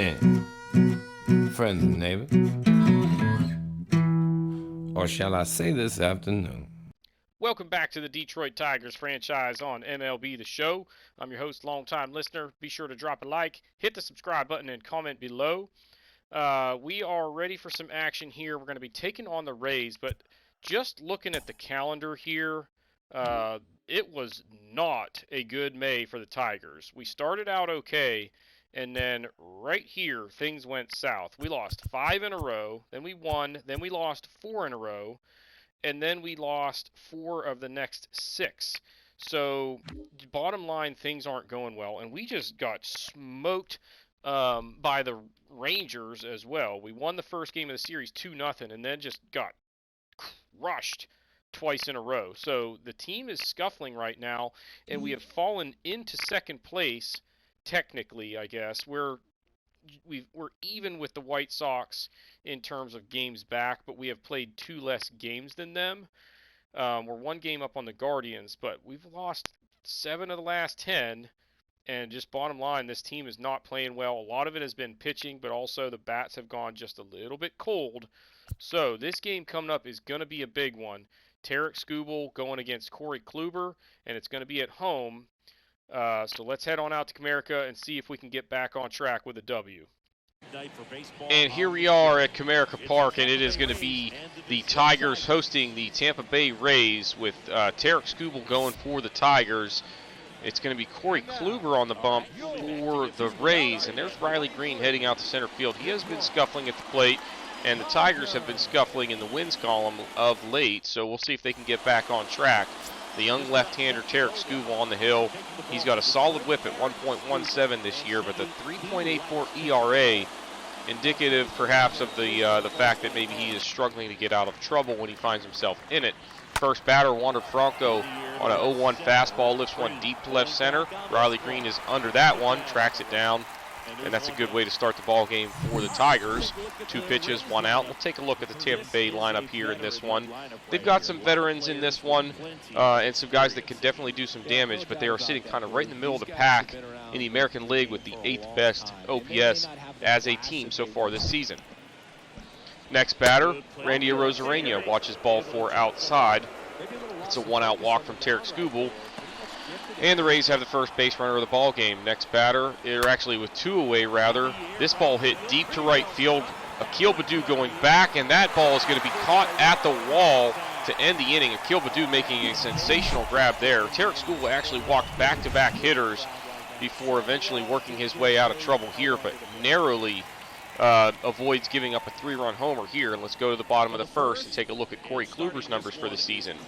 in, friends and neighbors, or shall I say this afternoon. Welcome back to the Detroit Tigers franchise on MLB the Show. I'm your host, longtime listener. Be sure to drop a like, hit the subscribe button, and comment below. We are ready for some action here. We're going to be taking on the Rays, but just looking at the calendar here, it was not a good May for the Tigers. We started out okay, and then right here, things went south. We lost 5 in a row, then we won, then we lost 4 in a row, and then we lost 4 of the next 6. So, bottom line, things aren't going well, and we just got smoked by the Rangers as well. We won the first game of the series 2-0, and then just got crushed twice in a row. So the team is scuffling right now, and we have fallen into second place, technically, I guess. We're even with the White Sox in terms of games back, but we have played 2 less games than them. We're 1 game up on the Guardians, but we've lost 7 of the last 10. And just bottom line, this team is not playing well. A lot of it has been pitching, but also the bats have gone just a little bit cold. So this game coming up is going to be a big one. Tarek Skubal going against Corey Kluber, and it's going to be at home. So let's head on out to Comerica and see if we can get back on track with a W. And here we are at Comerica Park, and it is going to be the Tigers hosting the Tampa Bay Rays with Tarek Skubal going for the Tigers. It's going to be Corey Kluber on the bump for the Rays, and there's Riley Green heading out to center field. He has been scuffling at the plate, and the Tigers have been scuffling in the wins column of late, so we'll see if they can get back on track. The young left-hander Tarek Skubal on the hill. He's got a solid whip at 1.17 this year, but the 3.84 ERA, indicative perhaps of the fact that maybe he is struggling to get out of trouble when he finds himself in it. First batter, Wander Franco on an 0-1 fastball, lifts one deep to left center. Riley Green is under that one, tracks it down, and that's a good way to start the ball game for the Tigers. 2 pitches, 1 out. We'll take a look at the Tampa Bay lineup here in this one. They've got some veterans in this one and some guys that can definitely do some damage, but they are sitting kind of right in the middle of the pack in the American League with the 8th best OPS as a team so far this season. Next batter, Randy Arozarena watches ball 4 outside. It's a 1-out walk from Tarek Skubal. And the Rays have the first base runner of the ball game. Next batter, or actually with 2 away rather. This ball hit deep to right field. Akil Baddoo going back, and that ball is going to be caught at the wall to end the inning. Akil Baddoo making a sensational grab there. Tarek Skubal actually walked back-to-back hitters before eventually working his way out of trouble here, but narrowly avoids giving up a 3-run homer here. And let's go to the bottom of the first and take a look at Corey Kluber's numbers for the season.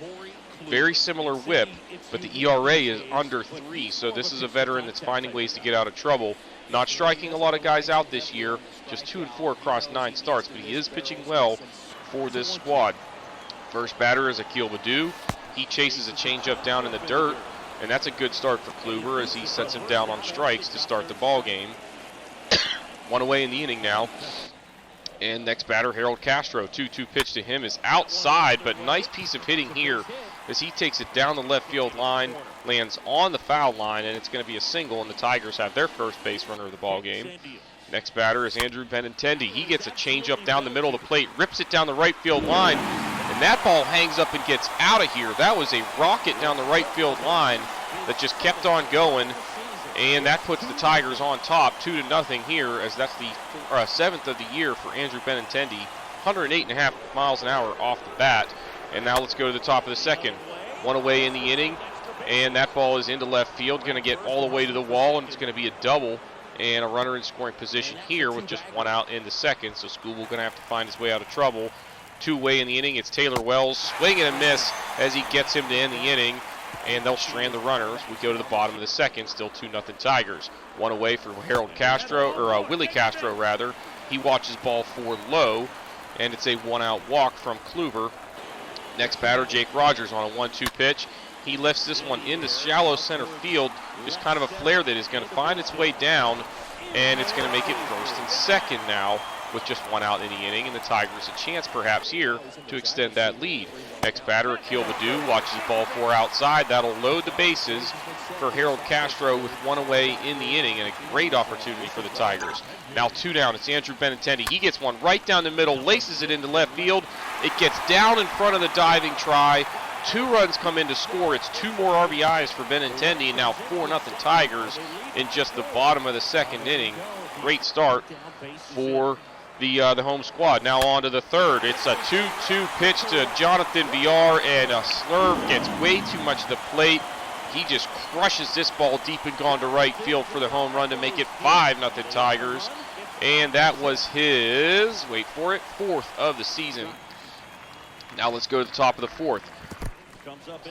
Very similar whip, but the ERA is under 3, so this is a veteran that's finding ways to get out of trouble. Not striking a lot of guys out this year, just 2 and 4 across 9 starts, but he is pitching well for this squad. First batter is Akil Baddoo. He chases a changeup down in the dirt, and that's a good start for Kluber as he sets him down on strikes to start the ball game. 1 away in the inning now. And next batter, Harold Castro. 2-2 pitch to him is outside, but nice piece of hitting here as he takes it down the left field line, lands on the foul line, and it's going to be a single, and the Tigers have their first base runner of the ball game. Next batter is Andrew Benintendi. He gets a changeup down the middle of the plate, rips it down the right field line, and that ball hangs up and gets out of here. That was a rocket down the right field line that just kept on going. And that puts the Tigers on top, 2-0 here, as that's the 7th of the year for Andrew Benintendi. 108.5 miles an hour off the bat. And now let's go to the top of the second. 1 away in the inning, and that ball is into left field, going to get all the way to the wall, and it's going to be a double and a runner in scoring position here with just 1 out in the second. So Skubal going to have to find his way out of trouble. 2 away in the inning, it's Taylor Wells, swing and a miss as he gets him to end the inning. And they'll strand the runners. We go to the bottom of the second, still 2-0 Tigers. 1 away for Harold Castro, or Willie Castro rather. He watches ball 4 low, and it's a 1-out walk from Kluber. Next batter, Jake Rogers on a 1-2 pitch. He lifts this one into shallow center field. Just kind of a flare that is going to find its way down, and it's going to make it first and second now with just 1 out in the inning, and the Tigers a chance perhaps here to extend that lead. Next batter, Akil Baddoo, watches the ball 4 outside. That'll load the bases for Harold Castro with 1 away in the inning, and a great opportunity for the Tigers. Now 2 down, it's Andrew Benintendi. He gets one right down the middle, laces it into left field. It gets down in front of the diving try. 2 runs come in to score. It's 2 more RBIs for Benintendi, and now 4-0 Tigers in just the bottom of the 2nd inning. Great start for the home squad. Now on to the 3rd. It's a 2-2 pitch to Jonathan Villar, and a slurve gets way too much of the plate. He just crushes this ball deep and gone to right field for the home run to make it 5-0 Tigers. And that was his, wait for it, 4th of the season. Now let's go to the top of the 4th.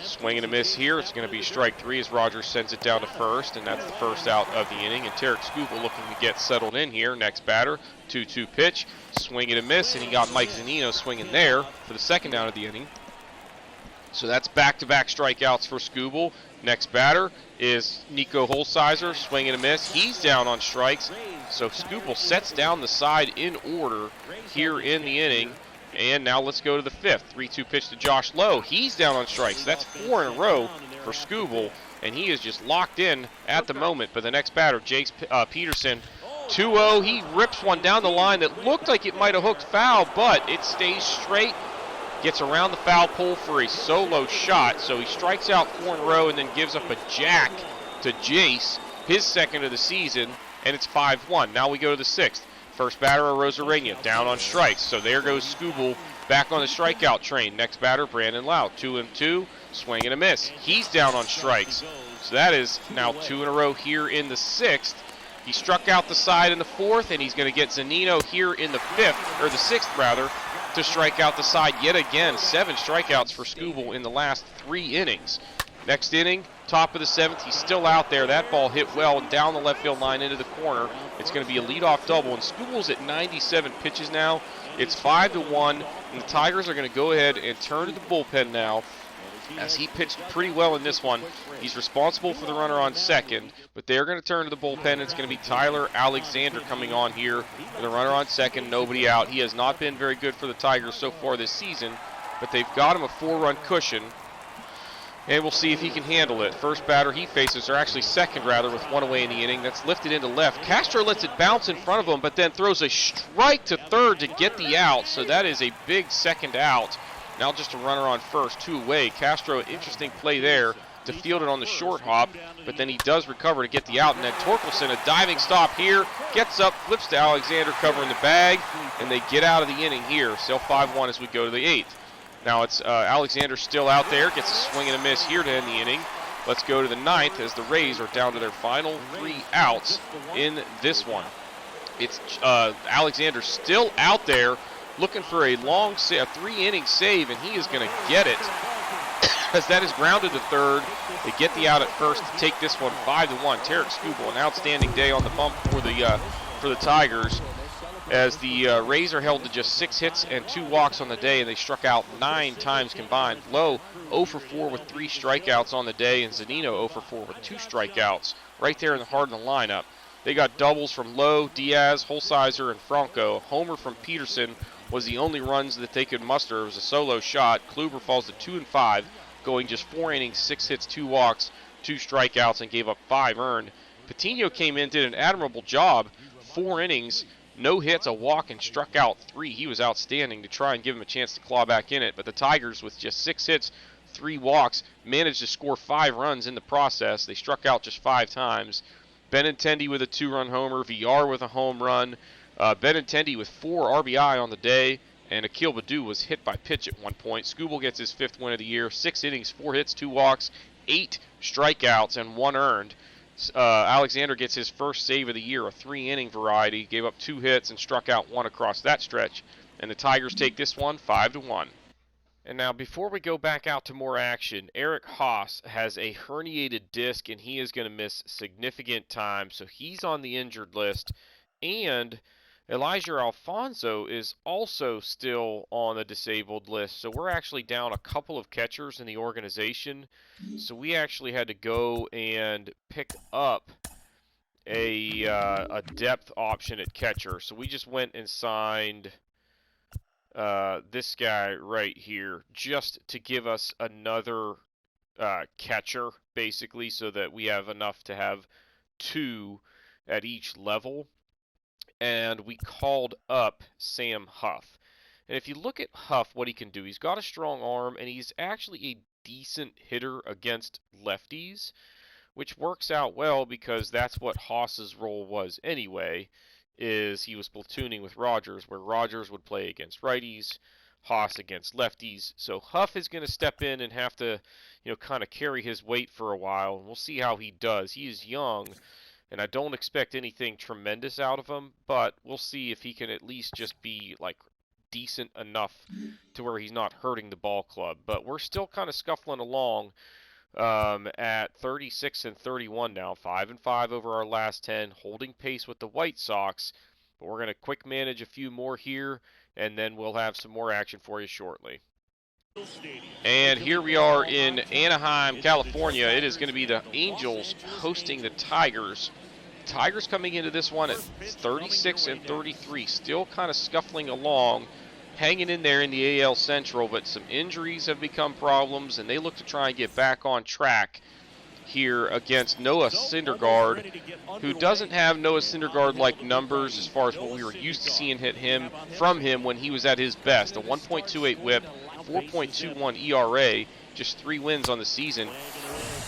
Swing and a miss here. It's going to be strike 3 as Rogers sends it down to first, and that's the first out of the inning. And Tarek Skubal looking to get settled in here. Next batter, 2-2 pitch, swing and a miss, and he got Mike Zunino swinging there for the 2nd out of the inning. So that's back-to-back strikeouts for Skubal. Next batter is Nico Holsizer, swing and a miss. He's down on strikes. So Skubal sets down the side in order here in the inning. And now let's go to the 5th. 3-2 pitch to Josh Lowe. He's down on strikes. That's 4 in a row for Skubal, and he is just locked in at the moment. But the next batter, Jace Peterson, 2-0. He rips one down the line that looked like it might have hooked foul, but it stays straight. Gets around the foul pole for a solo shot. So he strikes out 4 in a row and then gives up a jack to Jace, his 2nd of the season, and it's 5-1. Now we go to the 6th. First batter, Rosarena, down on strikes. So there goes Skubal back on the strikeout train. Next batter, Brandon Lau, 2-2, swing and a miss. He's down on strikes. So that is now 2 in a row here in the 6th. He struck out the side in the 4th, and he's going to get Zunino here in the 5th, or the 6th rather, to strike out the side yet again. 7 strikeouts for Skubal in the last 3 innings. Next inning, top of the 7th, he's still out there. That ball hit well and down the left field line into the corner. It's going to be a leadoff double, and Skubal's at 97 pitches now. It's 5-1, and the Tigers are going to go ahead and turn to the bullpen now, as he pitched pretty well in this one. He's responsible for the runner on 2nd, but they're going to turn to the bullpen. It's going to be Tyler Alexander coming on here with a runner on 2nd, nobody out. He has not been very good for the Tigers so far this season, but they've got him a 4-run cushion, and we'll see if he can handle it. First batter he faces, or actually 2nd rather, with 1 away in the inning. That's lifted into left. Castro lets it bounce in front of him, but then throws a strike to 3rd to get the out, so that is a big 2nd out. Now just a runner on 1st, 2 away. Castro, interesting play there to field it on the short hop, but then he does recover to get the out, and then Torkelson, a diving stop here, gets up, flips to Alexander covering the bag, and they get out of the inning here. Still 5-1 as we go to the 8th. Now it's Alexander still out there, gets a swing and a miss here to end the inning. Let's go to the 9th as the Rays are down to their final 3 outs in this one. It's Alexander still out there looking for a long, 3-inning save, and he is going to get it. As that is grounded to 3rd, they get the out at 1st to take this one 5-1. Tarek Skubal, an outstanding day on the bump for the Tigers, as the Rays are held to just 6 hits and 2 walks on the day, and they struck out 9 times combined. Lowe 0 for 4 with 3 strikeouts on the day, and Zunino 0 for 4 with 2 strikeouts right there in the heart of the lineup. They got doubles from Lowe, Diaz, Holsizer, and Franco. Homer from Peterson was the only runs that they could muster. It was a solo shot. Kluber falls to 2-5, going just 4 innings, 6 hits, 2 walks, 2 strikeouts, and gave up 5 earned. Patino came in, did an admirable job, 4 innings, no hits, a walk, and struck out 3. He was outstanding to try and give him a chance to claw back in it. But the Tigers, with just 6 hits, 3 walks, managed to score 5 runs in the process. They struck out just 5 times. Benintendi with a 2-run homer, Villar with a home run. Benintendi with 4 RBI on the day, and Akil Baddoo was hit by pitch at one point. Skubal gets his 5th win of the year, 6 innings, 4 hits, 2 walks, 8 strikeouts, and 1 earned. Alexander gets his first save of the year, a 3-inning variety, gave up 2 hits and struck out 1 across that stretch, and the Tigers take this one 5-1. And now, before we go back out to more action, Eric Haas has a herniated disc, and he is going to miss significant time, so he's on the injured list. And Elijah Alfonso is also still on the disabled list, so we're actually down a couple of catchers in the organization. So we actually had to go and pick up a depth option at catcher. So we just went and signed this guy right here just to give us another catcher, basically, so that we have enough to have 2 at each level. And we called up Sam Huff. And if you look at Huff, what he can do, he's got a strong arm, and he's actually a decent hitter against lefties, which works out well because that's what Haas's role was anyway, is he was platooning with Rogers, where Rogers would play against righties, Haas against lefties. So Huff is going to step in and have to, kind of carry his weight for a while, and we'll see how he does. He is young, and I don't expect anything tremendous out of him, but we'll see if he can at least just be like decent enough to where he's not hurting the ball club. But we're still kind of scuffling along at 36 and 31 now, 5-5 over our last 10, holding pace with the White Sox. But we're going to quick manage a few more here, and then we'll have some more action for you shortly. And here we are in Anaheim, California. It is going to be the Angels hosting the Tigers. Tigers coming into this one at 36 and 33, still kind of scuffling along, hanging in there in the AL Central, but some injuries have become problems, and they look to try and get back on track here against Noah Syndergaard, who doesn't have Noah Syndergaard-like numbers as far as what we were used to seeing from him when he was at his best. A 1.28 whip, 4.21 ERA, just 3 wins on the season.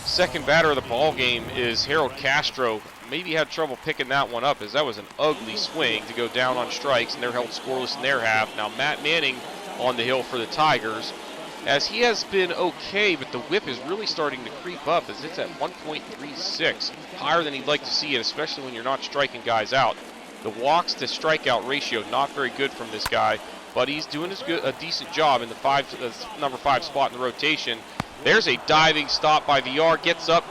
Second batter of the ball game is Harold Castro. Maybe had trouble picking that one up, as that was an ugly swing to go down on strikes, and they're held scoreless in their half. Now Matt Manning on the hill for the Tigers, as he has been okay, but the whip is really starting to creep up, as it's at 1.36, higher than he'd like to see it, especially when you're not striking guys out. The walks to strikeout ratio, not very good from this guy, but he's doing a decent job in the number 5 spot in the rotation. There's a diving stop by VR, gets up,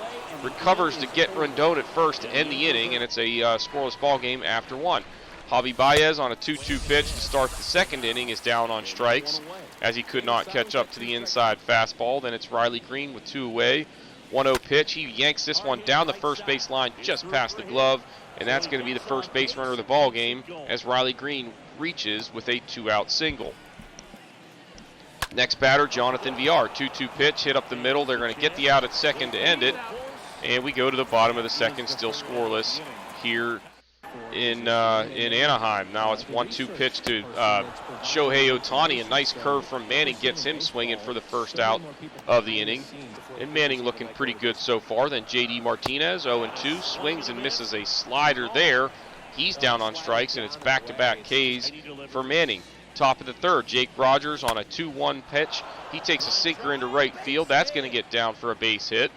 recovers to get Rendon at first to end the inning, and it's a scoreless ball game after 1. Javi Baez on a 2-2 pitch to start the second inning is down on strikes, as he could not catch up to the inside fastball. Then it's Riley Green with 2 away. 1-0 pitch. He yanks this one down the first base line just past the glove, and that's going to be the first base runner of the ball game as Riley Green reaches with a 2-out single. Next batter, Jonathan VR. 2-2 pitch, hit up the middle. They're going to get the out at second to end it. And we go to the bottom of the second, still scoreless here in Anaheim. Now it's 1-2 pitch to Shohei Ohtani. A nice curve from Manning gets him swinging for the first out of the inning. And Manning looking pretty good so far. Then J.D. Martinez, 0-2, swings and misses a slider there. He's down on strikes, and it's back-to-back Ks for Manning. Top of the third, Jake Rogers on a 2-1 pitch. He takes a sinker into right field. That's going to get down for a base hit.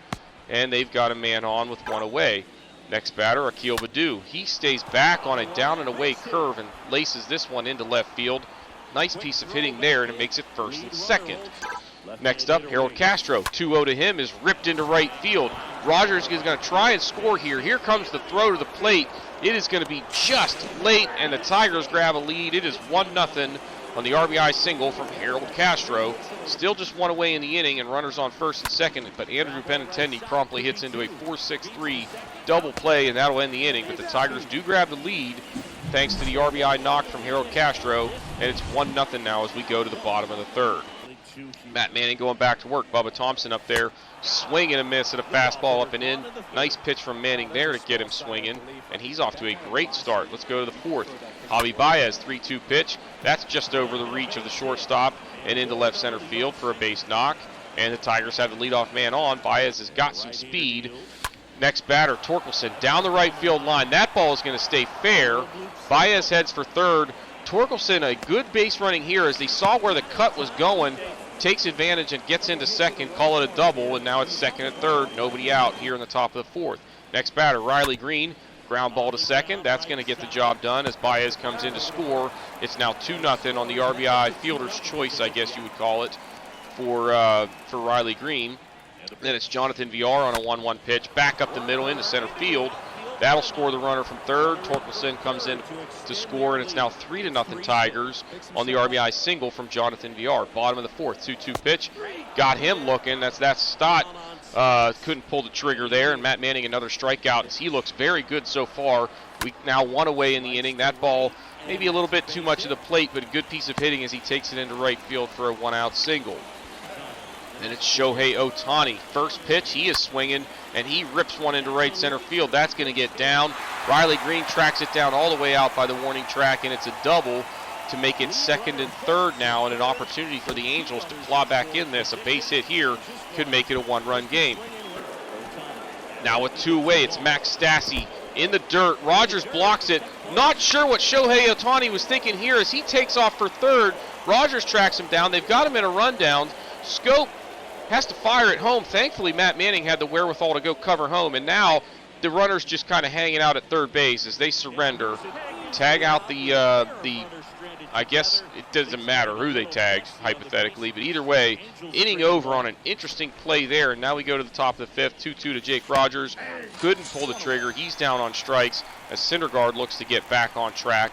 And they've got a man on with 1 away. Next batter, Akil Baddoo. He stays back on a down and away curve and laces this one into left field. Nice piece of hitting there, and it makes it first and second. Next up, Harold Castro. 2-0 to him is ripped into right field. Rogers is going to try and score here. Here comes the throw to the plate. It is going to be just late, and the Tigers grab a lead. It is 1-0 on the RBI single from Harold Castro. Still just 1 away in the inning, and runners on first and second, but Andrew Benintendi promptly hits into a 4-6-3 double play, and that'll end the inning. But the Tigers do grab the lead thanks to the RBI knock from Harold Castro, and it's 1-0 now as we go to the bottom of the third. Matt Manning going back to work. Bubba Thompson up there, swing and a miss at a fastball up and in. Nice pitch from Manning there to get him swinging, and he's off to a great start. Let's go to the fourth. Javi Baez, 3-2 pitch. That's just over the reach of the shortstop and into left center field for a base knock. And the Tigers have the leadoff man on. Baez has got some speed. Next batter, Torkelson down the right field line. That ball is going to stay fair. Baez heads for third. Torkelson, a good base running here as they saw where the cut was going. Takes advantage and gets into second, call it a double, and now it's second and third. Nobody out here in the top of the fourth. Next batter, Riley Green, ground ball to second. That's going to get the job done as Baez comes in to score. It's now 2-0 on the RBI fielder's choice, I guess you would call it, for Riley Green. Then it's Jonathan VR on a 1-1 pitch, back up the middle into center field. That'll score the runner from third. Torkelson comes in to score, and it's now 3-0 Tigers on the RBI single from Jonathan VR. Bottom of the fourth, 2-2 pitch. Got him looking. That's Stott Couldn't pull the trigger there, and Matt Manning another strikeout as he looks very good so far. We now 1 away in the inning. That ball maybe a little bit too much of the plate, but a good piece of hitting as he takes it into right field for a 1-out single. And it's Shohei Ohtani. First pitch, he is swinging, and he rips one into right center field. That's going to get down. Riley Green tracks it down all the way out by the warning track, and it's a double to make it second and third now, and an opportunity for the Angels to claw back in this. A base hit here could make it a 1-run game. Now with 2 away, it's Max Stassi in the dirt. Rogers blocks it. Not sure what Shohei Ohtani was thinking here as he takes off for third. Rogers tracks him down. They've got him in a rundown. Schoop has to fire it home. Thankfully, Matt Manning had the wherewithal to go cover home, and now the runner's just kind of hanging out at third base as they surrender. Tag out the I guess it doesn't matter who they tagged, hypothetically, but either way, inning over on an interesting play there, and now we go to the top of the 5th, 2-2 to Jake Rogers. Couldn't pull the trigger. He's down on strikes as Syndergaard looks to get back on track.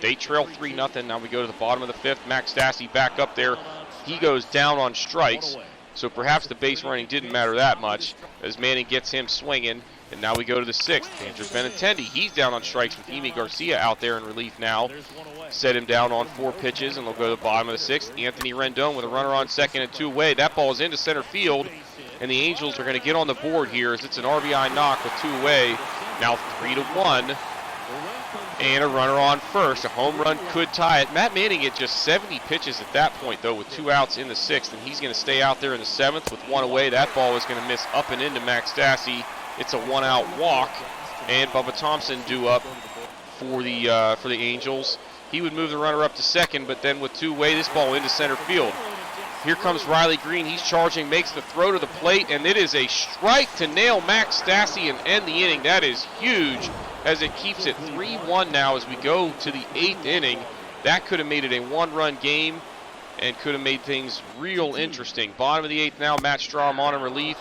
They trail 3-0. Now we go to the bottom of the 5th. Max Stassi back up there. He goes down on strikes, so perhaps the base running didn't matter that much as Manning gets him swinging. And now we go to the 6th. Andrew Benintendi, he's down on strikes with Yimi Garcia out there in relief now. Set him down on 4 pitches, and they'll go to the bottom of the 6th. Anthony Rendon with a runner on second and 2 away. That ball is into center field, and the Angels are going to get on the board here as it's an RBI knock with 2 away. Now 3-1, and a runner on first. A home run could tie it. Matt Manning at just 70 pitches at that point, though, with 2 outs in the 6th, and he's going to stay out there in the 7th with 1 away. That ball is going to miss up and into Max Stassi. It's a 1-out walk, and Bubba Thompson due up for the Angels. He would move the runner up to second, but then with 2 away, this ball into center field. Here comes Riley Green. He's charging, makes the throw to the plate, and it is a strike to nail Max Stassi and end the inning. That is huge as it keeps it 3-1 now as we go to the 8th inning. That could have made it a 1-run game and could have made things real interesting. Bottom of the 8th now, Matt Strahm on in relief.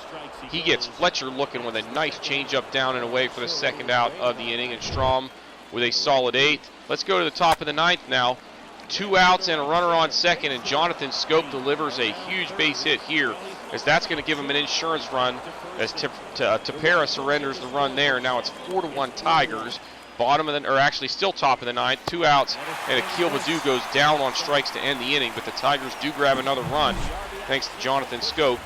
He gets Fletcher looking with a nice changeup down and away for the 2nd out of the inning, and Strahm with a solid 8th. Let's go to the top of the 9th now. 2 outs and a runner on second, and Jonathan Schoop delivers a huge base hit here, as that's going to give him an insurance run as Tepera surrenders the run there. Now it's 4-1 Tigers. Bottom of the, or actually still top of the 9th, 2 outs, and Akil Baddoo goes down on strikes to end the inning, but the Tigers do grab another run thanks to Jonathan Schoop,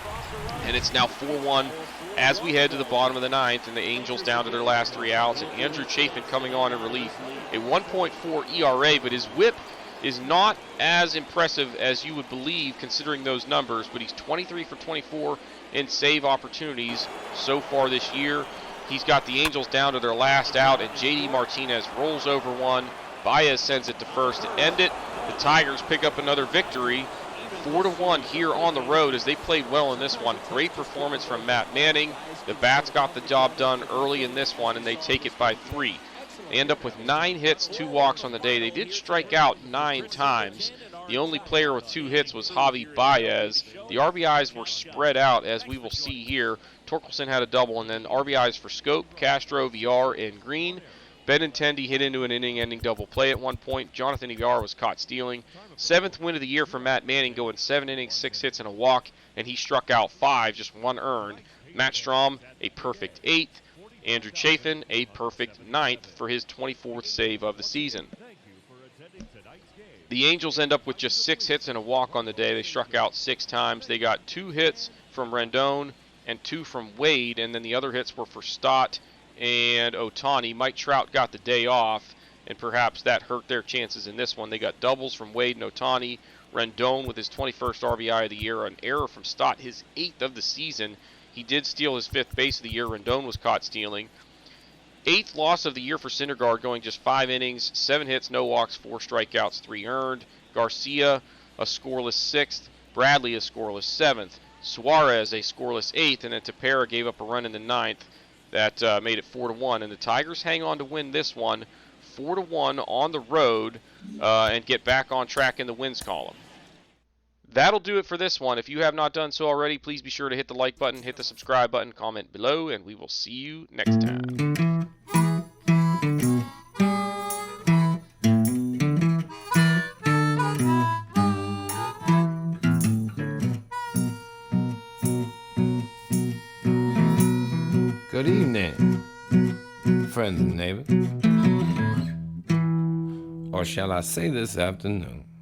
and it's now 4-1 as we head to the bottom of the 9th, and the Angels down to their last 3 outs, and Andrew Chafin coming on in relief. A 1.4 ERA, but his whip is not as impressive as you would believe considering those numbers, but he's 23 for 24 in save opportunities so far this year. He's got the Angels down to their last out, and J.D. Martinez rolls over one. Baez sends it to first to end it. The Tigers pick up another victory, 4-1 here on the road as they played well in this one. Great performance from Matt Manning. The Bats got the job done early in this one, and they take it by 3. They end up with 9 hits, 2 walks on the day. They did strike out 9 times. The only player with 2 hits was Javi Baez. The RBIs were spread out, as we will see here. Torkelson had a double, and then RBIs for Schoop, Castro, VR, and Green. Benintendi hit into an inning-ending double play at one point. Jonathan Igar was caught stealing. 7th win of the year for Matt Manning, going 7 innings, 6 hits, and a walk, and he struck out 5, just 1 earned. Matt Strahm, a perfect 8th. Andrew Chafin, a perfect 9th for his 24th save of the season. The Angels end up with just 6 hits and a walk on the day. They struck out 6 times. They got 2 hits from Rendon and 2 from Wade, and then the other hits were for Stott and Ohtani. Mike Trout got the day off, and perhaps that hurt their chances in this one. They got doubles from Wade and Ohtani. Rendon with his 21st RBI of the year, an error from Stott, his 8th of the season. He did steal his 5th base of the year. Rendon was caught stealing. 8th loss of the year for Syndergaard, going just 5 innings, 7 hits, no walks, 4 strikeouts, 3 earned. Garcia, a scoreless 6th. Bradley, a scoreless 7th. Suarez, a scoreless 8th, and then Tepera gave up a run in the 9th. That made it 4-1, and the Tigers hang on to win this one 4-1 on the road and get back on track in the wins column. That'll do it for this one. If you have not done so already, please be sure to hit the like button, hit the subscribe button, comment below, and we will see you next time. Good evening, friends and neighbors. Or shall I say this afternoon?